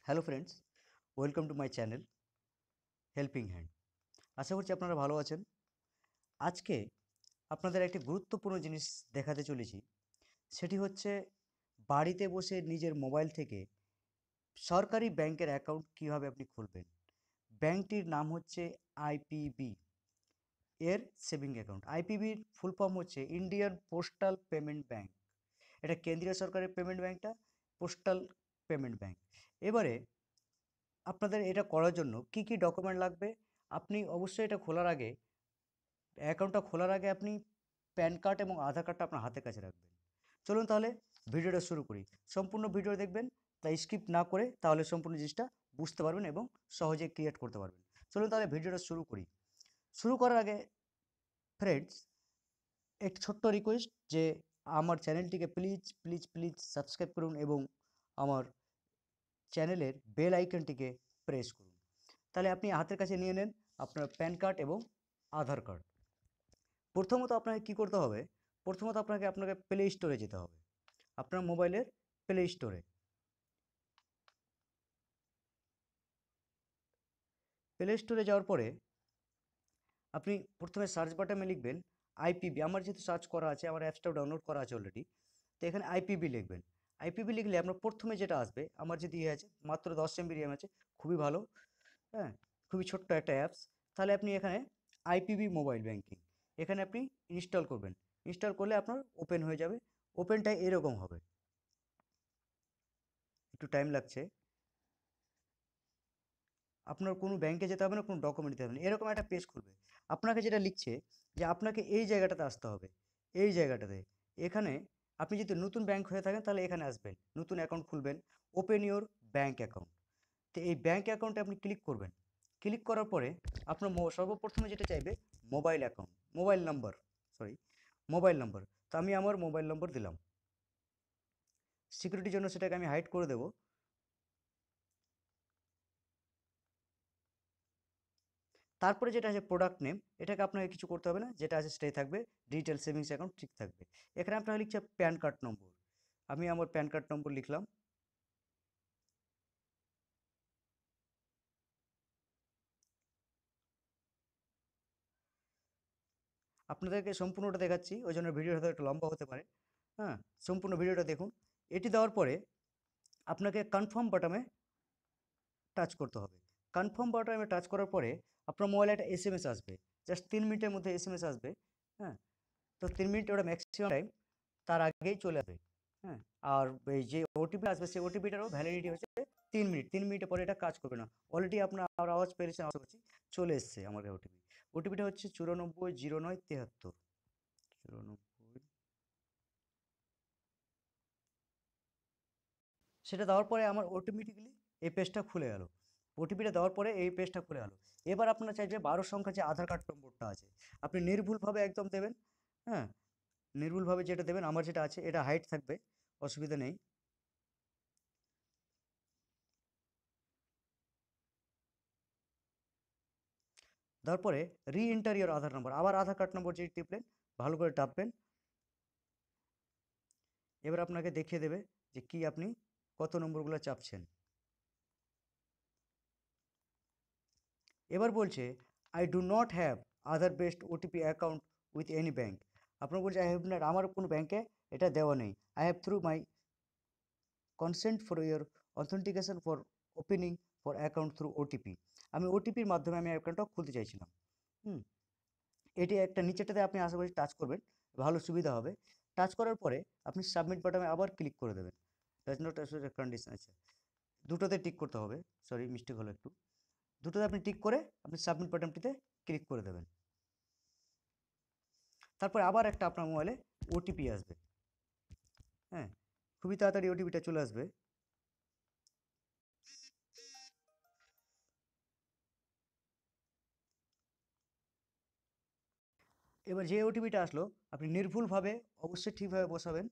Hello friends, welcome to my channel helping hand. আশা করছি আপনারা ভালো আছেন। আজকে আপনাদের একটি গুরুত্বপূর্ণ জিনিস দেখাতে চলেছি। সেটি হচ্ছে বাড়িতে বসে নিজের মোবাইল থেকে সরকারি ব্যাংকের অ্যাকাউন্ট কীভাবে আপনি খুলবেন। ব্যাংকটির নাম হচ্ছে আইপিবি এর সেভিং অ্যাকাউন্ট। আইপিবির ফুল ফর্ম হচ্ছে ইন্ডিয়ান পোস্টাল পেমেন্ট ব্যাংক। এটা কেন্দ্রীয় সরকারের পেমেন্ট ব্যাংকটা পোস্টাল পেমেন্ট ব্যাংক। এবারে আপনাদের এটা করার জন্য কি কি ডকুমেন্ট লাগবে, আপনি অবশ্যই এটা খোলার আগে অ্যাকাউন্টটা খোলার আগে আপনি প্যান কার্ড এবং আধার কার্ডটা আপনার হাতের কাছে রাখবেন। চলুন তাহলে ভিডিওটা শুরু করি। সম্পূর্ণ ভিডিও দেখবেন, তাই স্কিপ না করে, তাহলে সম্পূর্ণ জিনিসটা বুঝতে পারবেন এবং সহজে ক্রিয়েট করতে পারবেন। চলুন তাহলে ভিডিওটা শুরু করি। শুরু করার আগে ফ্রেন্ডস, একটি ছোট্ট রিকোয়েস্ট যে আমার চ্যানেলটিকে প্লিজ প্লিজ প্লিজ সাবস্ক্রাইব করুন এবং আমার চ্যানেলের বেল আইকনটিকে প্রেস করুন। তাহলে আপনি হাতের কাছে নিয়ে নেন আপনার প্যান কার্ড এবং আধার কার্ড। প্রথমত আপনাকে কি করতে হবে, প্রথমত আপনাকে প্লে স্টোরে যেতে হবে। আপনার মোবাইলের প্লে স্টোরে, প্লে স্টোরে যাওয়ার পরে আপনি প্রথমে সার্চ বাটনে লিখবেন আইপিবি। আমার যেহেতু সার্চ করা আছে, আমার অ্যাপসটাও ডাউনলোড করা আছে অলরেডি, তো এখানে আইপিবি লিখবেন। আইপিবি লিখলে আপনার প্রথমে যেটা আসবে, আমার যেহেতু ইয়ে আছে, মাত্র 10 MB র্যাম আছে, খুবই ভালো। হ্যাঁ, খুবই ছোট্ট একটা অ্যাপস। তাহলে আপনি এখানে আইপিবি মোবাইল ব্যাংকিং এখানে আপনি ইনস্টল করবেন। ইনস্টল করলে আপনার ওপেন হয়ে যাবে। ওপেনটা এরকম হবে, একটু টাইম লাগছে। আপনার কোনো ব্যাংকে যেতে হবে না, কোনো ডকুমেন্ট দিতে হবে না, এরকম একটা পেজ খুলবে। আপনাকে যেটা লিখছে যে আপনাকে এই জায়গাটাতে আসতে হবে, এই জায়গাটাতে। এখানে আপনি যদি নতুন ব্যাংক হয়ে থাকেন তাহলে এখানে আসবেন, নতুন অ্যাকাউন্ট খুলবেন, ওপেন ইওর ব্যাংক অ্যাকাউন্ট। তো এই ব্যাংক অ্যাকাউন্টে আপনি ক্লিক করবেন। ক্লিক করার পরে আপনার সর্বপ্রথমে যেটা চাইবে mobile account, mobile number, sorry, mobile number. তো আমি আমার মোবাইল নম্বর দিলাম। সিকিউরিটির জন্য সেটাকে আমি হাইড করে দেবো। তারপরে যেটা আছে প্রোডাক্ট নেম, এটাকে আপনাকে কিছু করতে হবে না, যেটা আছে সেটাই থাকবে। ডিজিটাল সেভিংস অ্যাকাউন্ট ঠিক থাকবে। এখানে আপনাকে লিখছে প্যান কার্ড নম্বর। আমি আমার প্যান কার্ড নম্বর লিখলাম। আপনাদেরকে সম্পূর্ণটা দেখাচ্ছি, ওই জন্য ভিডিওটা হয়তো একটু লম্বা হতে পারে। হ্যাঁ, সম্পূর্ণ ভিডিওটা দেখুন। এটি দেওয়ার পরে আপনাকে কনফার্ম বাটনে টাচ করতে হবে। কনফার্ম বাটনে টাচ করার পরে আপনার মোবাইলে একটা এসএমএস আসবে, জাস্ট 3 মিনিটের মধ্যে এসএমএস আসবে। হ্যাঁ, তো 3 মিনিট ওটা ম্যাক্সিমাম টাইম, তার আগেই চলে আসবে। হ্যাঁ, আর এই যে ওটিপি আসবে সেই ওটিপিটারও ভ্যালিডিটি হচ্ছে 3 মিনিট। 3 মিনিটের পরে এটা কাজ করবে না। অলরেডি আপনার আওয়াজ পেয়েছেন, আশা করছি চলে এসছে আমার কাছে ওটিপি। ওটিপিটা হচ্ছে 940973। 94, সেটা দেওয়ার পরে আমার অটোমেটিক্যালি এই পেজটা খুলে গেল। ওটিপিটা দেওয়ার পরে এই পেজটা খুলে গেল। এবার আপনার চাই যে 12 সংখ্যা যে আধার কার্ড নম্বরটা আছে, আপনি নির্ভুলভাবে একদম দেবেন। হ্যাঁ, নির্ভুলভাবে যেটা দেবেন, আমার যেটা আছে এটা হাইট থাকবে, অসুবিধা নেই। তারপরে রি এন্টার ইওর আধার নম্বর, আবার আধার কার্ড নম্বর যেটি টিপলেন, ভালো করে টাপবেন। এবার আপনাকে দেখিয়ে দেবে যে কি আপনি কত নম্বরগুলো চাপছেন। এবার বলছে I do not have other best OTP account with any bank. আপনার বলছে আই হ্যাভ নট, আমার কোনো ব্যাংকে এটা দেওয়া নেই। I have through my consent for your authentication for opening for account through OTP. আমি ওটিপির মাধ্যমে আমি অ্যাকাউন্টটা খুলতে চাইছিলাম। হুম, এটি একটা নিচেরটাতে আপনি আশা করি টাচ করবেন, ভালো সুবিধা হবে। টাচ করার পরে আপনি সাবমিট বাটনে আবার ক্লিক করে দেবেন। ডাজ নট কন্ডিশন আছে, দুটোতে টিক করতে হবে। সরি, মিস্টেক হলো একটু। দুটোতে আপনি টিক করে আপনি সাবমিট বাটনটিতে ক্লিক করে দেবেন। তারপরে আবার একটা আপনার মোবাইলে ওটিপি আসবে। হ্যাঁ, খুবই তাড়াতাড়ি ওটিপিটা চলে আসবে। এবার যে ওটিপিটা আসলো আপনি নির্ভুলভাবে অবশ্যই ঠিকভাবে বসাবেন।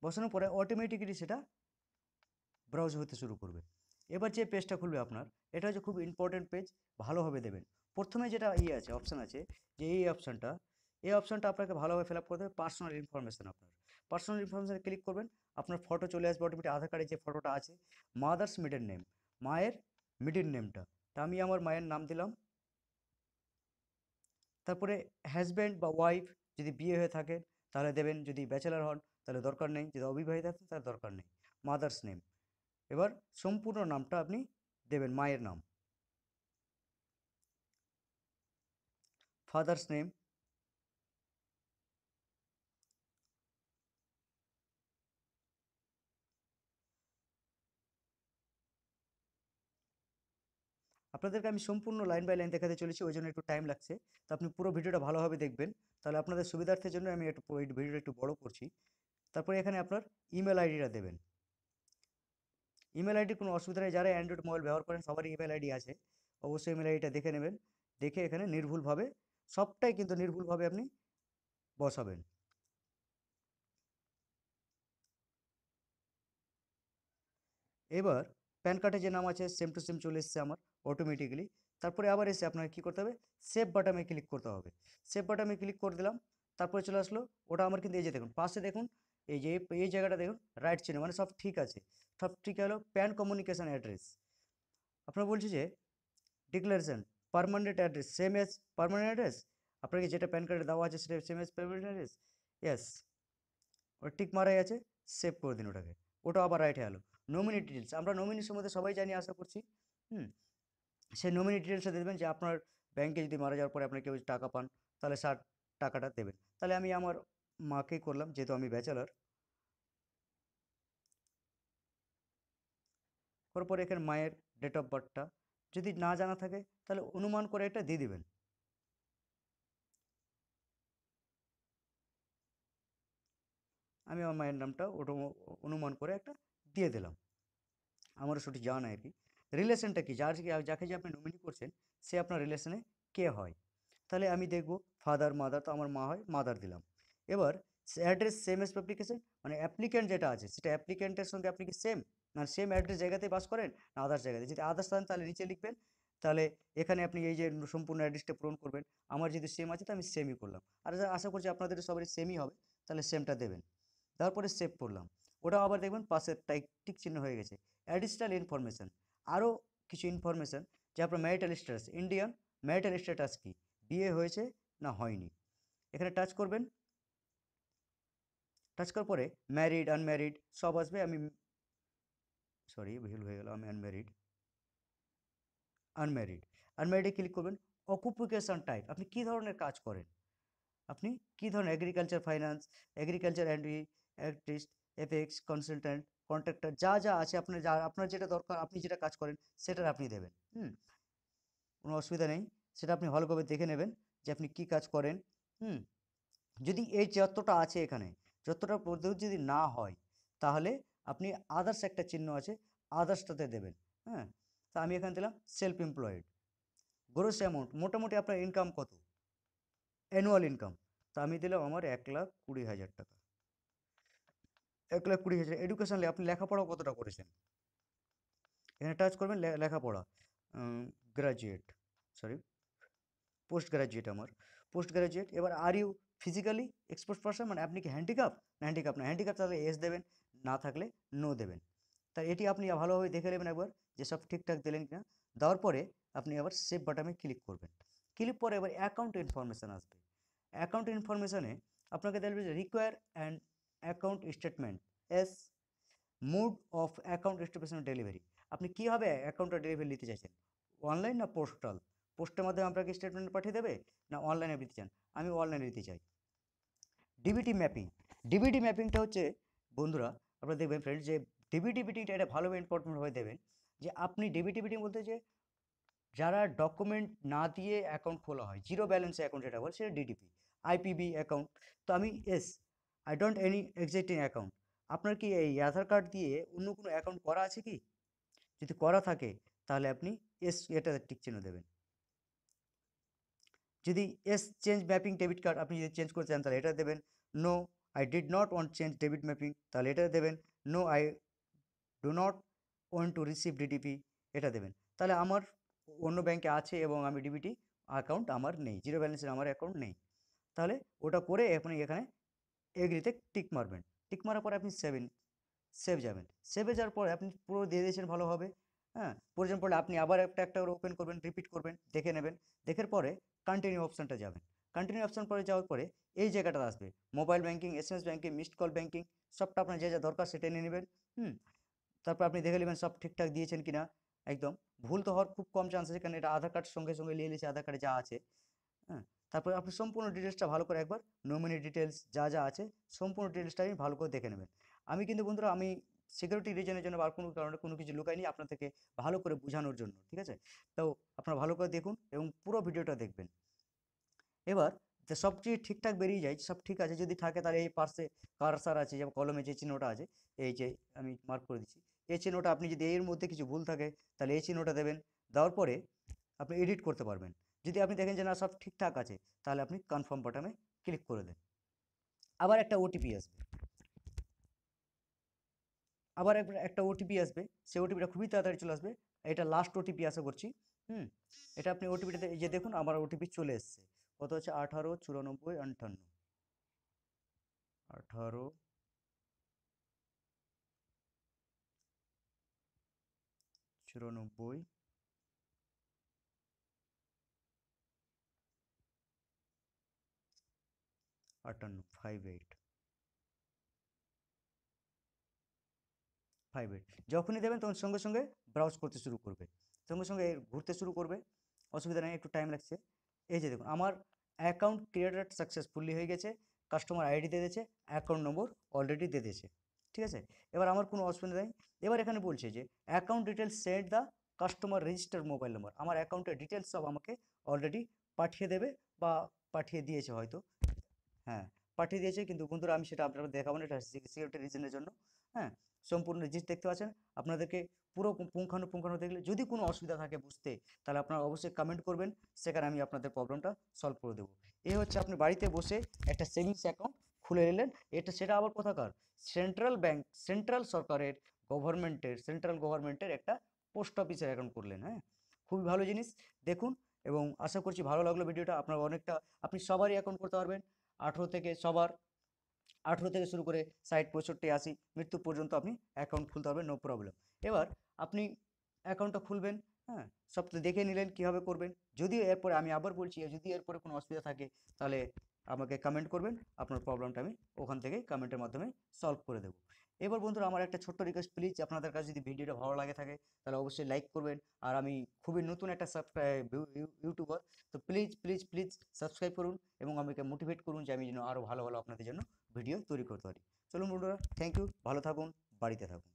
বসানোর পরে অটোমেটিক্যালি সেটা ব্রাউজ হতে শুরু করবে। এবার যে পেজটা খুলবে আপনার, এটা হচ্ছে খুব ইম্পর্টেন্ট পেজ, ভালোভাবে দেবেন। প্রথমে যেটা আছে, অপশান আছে, যে এই অপশানটা আপনাকে ভালোভাবে ফিল আপ করতে হবে। পার্সোনাল ইনফরমেশান, আপনার পার্সোনাল ইনফরমেশানে ক্লিক করবেন, আপনার ফটো চলে আসবে অটোমেটিক। আধার কার্ডে যে ফটোটা আছে, মাদার্স মিডল নেম, মায়ের মিডল নেমটা, তা আমি আমার মায়ের নাম দিলাম। তারপরে হাজব্যান্ড বা ওয়াইফ যদি বিয়ে হয়ে থাকে তাহলে দেবেন, যদি ব্যাচেলার হন তাহলে দরকার নেই, যদি অবিবাহিত আছেন তাহলে দরকার নেই। মাদার্স নেম, এবার সম্পূর্ণ নামটা আপনি দেবেন, মায়ের নাম। ফাদার্স নেম, আপনাদেরকে আমি সম্পূর্ণ লাইন বাই লাইন দেখাতে চলেছি, ওই জন্য একটু টাইম লাগছে। তো আপনি পুরো ভিডিওটা ভালোভাবে দেখবেন, তাহলে আপনাদের সুবিধার্থের জন্য আমি একটু এই ভিডিওটা একটু বড় করছি। তারপরে এখানে আপনার ইমেল আইডিটা দেবেন। ইমেল আইডি কোনো অসুবিধা নেই, যারা অ্যান্ড্রয়েড মোবাইল ব্যবহার করেন সবারই ইমেল আইডি আছে। অবশ্যই ইমেল আইডিটা দেখে নেবেন, দেখে এখানে নির্ভুলভাবে, সবটাই কিন্তু নির্ভুলভাবে আপনি বসাবেন। এবার প্যান কার্ডে যে নাম আছে সেম টু সেম চলে এসেছে আমার অটোমেটিক্যালি। তারপরে আবার এসে আপনাকে কী করতে হবে, সেভ বাটনে ক্লিক করতে হবে। সেভ বাটনে ক্লিক করে দিলাম, তারপরে চলে আসলো। ওটা আমার কিন্তু এই যে দেখুন পাশে দেখুন, এই যে এই জায়গাটা দেখুন রাইট চিহ্ন, মানে সব ঠিক আছে। সব ঠিক হলো। প্যান কমিউনিকেশন অ্যাড্রেস, আপনার বলছি যে declaration permanent address same as permanent address, আপনাকে যেটা প্যান কার্ডে দেওয়া আছে সেটা same as permanent address. Yes, ওটা টিক মারাই আছে, সেভ করে দিন ওটাকে। ওটা আবার রাইট হয়ে গেলো। নমিনি ডিটেলস, আমরা নমিনি সম্বন্ধে সবাই জানি আশা করছি। হুম, সেই নমিনি ডিটেলসে দেবেন যে আপনার ব্যাংকে যদি মারা যাওয়ার পরে আপনার কেউ টাকা পান তাহলে টাকাটা দেবেন। তাহলে আমি আমার মাকেই করলাম, যেহেতু আমি ব্যাচেলার। করার পরে এখানে মায়ের ডেট অফ বার্থটা যদি না জানা থাকে তাহলে অনুমান করে এটা দিয়ে দিবেন। আমি আমার মায়ের নামটা ওটা অনুমান করে একটা দিয়ে দিলাম, আমারও সঠিক জানা নাই আর কি। রিলেশনটা কি, যাকে যে আপনি নমিনি করছেন সে আপনার রিলেশনে কে হয়, তাহলে আমি দেখব ফাদার মাদার, তো আমার মা হয়, মাদার দিলাম। এবার অ্যাড্রেস সেম এস অ্যাপ্লিকেশন, মানে অ্যাপ্লিক্যান্ট যেটা আছে সেটা অ্যাপ্লিক্যান্টের সঙ্গে আপনি কি সেম, মানে সেম অ্যাড্রেস জায়গাতেই বাস করেন না আদার্স জায়গাতে। যদি আদার্স থাকেন তাহলে নিচে লিখবেন, তাহলে এখানে আপনি এই যে সম্পূর্ণ অ্যাড্রেসটা পূরণ করবেন। আমার যদি সেম আছে তো আমি সেমই করলাম, আর আশা করছি আপনাদের সবারই সেমই হবে, তাহলে সেমটা দেবেন। তারপরে সেভ করলাম, ওটাও আবার দেখবেন পাশের টিক চিহ্ন হয়ে গেছে। অ্যাডিশনাল ইনফরমেশান, আরও কিছু ইনফরমেশান, যে আপনার marital status, Indian marital status কি, বিয়ে হয়েছে না হয়নি, এখানে টাচ করবেন। টাচ করার পরে ম্যারিড আনম্যারিড সব আসবে। আমি সরি ভুল হয়ে গেল, আমি আনম্যারিড। আনম্যারিড, আনম্যারিডে ক্লিক করবেন। অকুপেশন টাইপ, আপনি কী ধরনের কাজ করেন, আপনি কী ধরনের, agriculture finance, agriculture and artist, FX consultant, contractor, যা যা আছে আপনার, যা আপনার যেটা দরকার, আপনি যেটা কাজ করেন সেটার আপনি দেবেন। কোনো অসুবিধা নেই, সেটা আপনি ভালোভাবে দেখে নেবেন যে আপনি কী কাজ করেন। হুম যদি এই যতটা আছে এখানে, যতটা পদ্ধতি যদি না হয় তাহলে আপনি আদার্স একটা চিহ্ন আছে, আদার্সটাতে দেবেন। হ্যাঁ, তা আমি এখানে দিলাম সেলফ এমপ্লয়েড। গ্রোস অ্যামাউন্ট, মোটামুটি আপনার ইনকাম কত, অ্যানুয়াল ইনকাম, তা আমি দিলাম আমার 1,20,000 টাকা। 1,20,000। এডুকেশন, আপনি লেখাপড়াও কতটা করেছেন, এখানে টাচ করবেন। লেখাপড়া গ্রাজুয়েট, সরি পোস্ট গ্রাজুয়েট, আমার পোস্ট গ্রাজুয়েট। এবার are you physically export person, মানে আপনি কি হ্যান্ডিক্যাপ না, হ্যান্ডিক্যাপ না, হ্যান্ডিক্যাপ তাহলে এস দেবেন, না থাকলে নো দেবেন। তাই এটি আপনি ভালোভাবে দেখে নেবেন একবার যে সব ঠিকঠাক দিলেন কিনা। দেওয়ার পরে আপনি আবার সেভ বাটনে ক্লিক করবেন। ক্লিক পরে এবার অ্যাকাউন্ট ইনফরমেশান আসবে। অ্যাকাউন্ট ইনফরমেশানে আপনাকে দেখবে যে require and account statement S mode of account statement delivery, আপনি কীভাবে অ্যাকাউন্টটা ডেলিভারি নিতে চাইছেন, অনলাইন না পোস্টাল, পোস্টের মাধ্যমে আপনাকে স্টেটমেন্ট পাঠিয়ে দেবে, না অনলাইনে দিতে চান, আমি অনলাইনে দিতে চাই। ডিবিটি ম্যাপিং, ডিবিটি ম্যাপিংটা হচ্ছে বন্ধুরা, আপনারা দেখবেন ফ্রেন্ডস যে ডিবিটি মিটিংটা এটা ভালোভাবে ইম্পর্টেন্টভাবে দেবেন। যে আপনি ডিবিটি মিটিং বলতে যে যারা ডকুমেন্ট না দিয়ে অ্যাকাউন্ট খোলা হয়, জিরো ব্যালেন্স অ্যাকাউন্ট যেটা বলে সেটা ডিডিপি, আইপিবি অ্যাকাউন্ট। তো আমি I don't any existing account, আপনার কি এই আধার কার্ড দিয়ে অন্য কোনো অ্যাকাউন্ট করা আছে কি, যদি করা থাকে তাহলে আপনি এটা টিক চিহ্ন দেবেন। যদি চেঞ্জ ম্যাপিং ডেবিট কার্ড, আপনি যদি চেঞ্জ করতে চান তাহলে এটা দেবেন। No I did not want change debit mapping, তাহলে এটা দেবেন। No I do not want to receive DDP এটা দেবেন। তাহলে আমার অন্য ব্যাংকে আছে এবং আমি ডিবিটি অ্যাকাউন্ট আমার নেই, জিরো ব্যালেন্সের আমার অ্যাকাউন্ট নেই। তাহলে ওটা করে আপনি এখানে এগ্রিতে টিক মারবেন। টিক মারার পরে আপনি সেভ যাবেন। সেভে যাওয়ার পরে আপনি পুরো দিয়ে দিয়েছেন ভালোভাবে। হ্যাঁ, প্রয়োজন পড়লে আপনি আবার একটা করে ওপেন করবেন, রিপিট করবেন, দেখে নেবেন। দেখার পরে কন্টিনিউ অপশানটা যাবেন। কন্টিনিউ অপশান পরে যাওয়ার পরে এই জায়গাটা আসবে mobile banking, SMS banking, missed call banking, সবটা আপনার যা যা দরকার সেটা নিয়ে নেবেন। হুম, তারপর আপনি দেখে নেবেন সব ঠিকঠাক দিয়েছেন কিনা। একদম ভুল তো হওয়ার খুব কম চান্স আছে, কারণ এটা আধার কার্ড সঙ্গে সঙ্গে নিয়ে নিয়েছে, আধার কার্ডে যা আছে। হ্যাঁ, তারপরে আপনি সম্পূর্ণ ডিটেলসটা ভালো করে একবার নমিনি ডিটেলস যা যা আছে সম্পূর্ণ ডিটেলসটা আমি ভালো করে দেখে নেবেন। আমি কিন্তু বন্ধুরা আমি সিকিউরিটি রিজনের জন্য বা কোনো কারণে কোনো কিছু লুকাইনি, আপনার থেকে ভালো করে বোঝানোর জন্য, ঠিক আছে? তো আপনারা ভালো করে দেখুন এবং পুরো ভিডিওটা দেখবেন। এবার যে সব কিছু ঠিকঠাক বেরিয়ে যায়, সব ঠিক আছে যদি থাকে, তাহলে এই পাশে কার্সার আছে, যেমন কলমে যে চিহ্নটা আছে, এই যে আমি মার্ক করে দিচ্ছি, এই চিহ্নটা আপনি যদি এর মধ্যে কিছু ভুল থাকে তাহলে এই চিহ্নটা দেবেন। দেওয়ার পরে আপনি এডিট করতে পারবেন। যদি আপনি দেখেন যে না সব ঠিকঠাক আছে, তাহলে আপনি কনফার্ম বাটনে ক্লিক করে দেন। আবার একটা ওটিপি আসবে, আবার একটা ওটিপি আসবে, সেই ওটিপিটা খুবই তাড়াতাড়ি চলে আসবে। এটা লাস্ট ওটিপি আশা করছি। হুম, এটা আপনি ওটিপিটাতে এই যে দেখুন আমার ওটিপি চলে এসছে, কত হচ্ছে 18 94 58, 18 94 58 58। যখনই দেবেন তখন সঙ্গে সঙ্গে ব্রাউজ করতে শুরু করবে, সঙ্গে সঙ্গে ঘুরতে শুরু করবে, অসুবিধা নেই, একটু টাইম লাগছে। এই যে দেখুন আমার অ্যাকাউন্ট ক্রিয়েটেড সাকসেসফুলি হয়ে গেছে, কাস্টমার আইডি দিয়ে দিয়েছে, অ্যাকাউন্ট নম্বর অলরেডি দিয়ে দিয়েছে, ঠিক আছে? এবার আমার কোনো অসুবিধা নেই। এবার এখানে বলছে যে account details send the customer register mobile নম্বর, আমার অ্যাকাউন্টের ডিটেলস সব আমাকে অলরেডি পাঠিয়ে দেবে বা পাঠিয়ে দিয়েছে হয়তো। হ্যাঁ, পাঠিয়ে দিয়েছে, কিন্তু বন্ধুরা আমি সেটা আপনাদের দেখাবো না, এটা সিকিউরিটি রিজনের জন্য। হ্যাঁ, সম্পূর্ণ জিনিস দেখতে পাচ্ছেন, আপনাদেরকে পুরো পুঙ্খানুপুঙ্খানু দেখলে যদি কোনো অসুবিধা থাকে বুঝতে, তাহলে আপনারা অবশ্যই কমেন্ট করবেন, সেখানে আমি আপনাদের প্রবলেমটা সলভ করে দেবো। এই হচ্ছে আপনি বাড়িতে বসে একটা সেভিংস অ্যাকাউন্ট খুলে নিলেন। এটা সেটা আবার কোথাকার, সেন্ট্রাল ব্যাংক, সেন্ট্রাল সরকারের, গভর্নমেন্টের, সেন্ট্রাল গভর্নমেন্টের একটা পোস্ট অফিসের অ্যাকাউন্ট করলেন। হ্যাঁ, খুবই ভালো জিনিস, দেখুন। এবং আশা করছি ভালো লাগলো ভিডিওটা, আপনার অনেকটা, আপনি সবারই অ্যাকাউন্ট করতে পারবেন। 18 থেকে সবার, 18 থেকে শুরু করে 60 65 80 মৃত্যু পর্যন্ত আপনি অ্যাকাউন্ট খুলতে পারবেন, নো প্রবলেম। এবার আপনি অ্যাকাউন্টটা খুলবেন। হ্যাঁ, সব তো দেখে নিলেন কীভাবে করবেন। যদি এরপরে আমি আবার বলছি, যদি এরপরে কোনো অসুবিধা থাকে তাহলে আমাকে কমেন্ট করবেন, আপনার প্রবলেমটা আমি ওখান থেকে কমেন্টের মাধ্যমে সলভ করে দেবো। এবার বন্ধুরা আমার একটা ছোট্ট রিকোয়েস্ট, প্লিজ আপনাদের কাছে যদি ভিডিওটা ভালো লাগে থাকে তাহলে অবশ্যই লাইক করবেন। আর আমি খুবই নতুন একটা ইউটিউবার, তো প্লিজ প্লিজ প্লিজ সাবস্ক্রাইব করুন এবং আমাকে মোটিভেট করুন যে আমি যেন আরও ভালো ভালো আপনাদের জন্য ভিডিও তৈরি করতে পারি। চলুন বন্ধুরা, থ্যাংক ইউ, ভালো থাকুন, বাড়িতে থাকুন।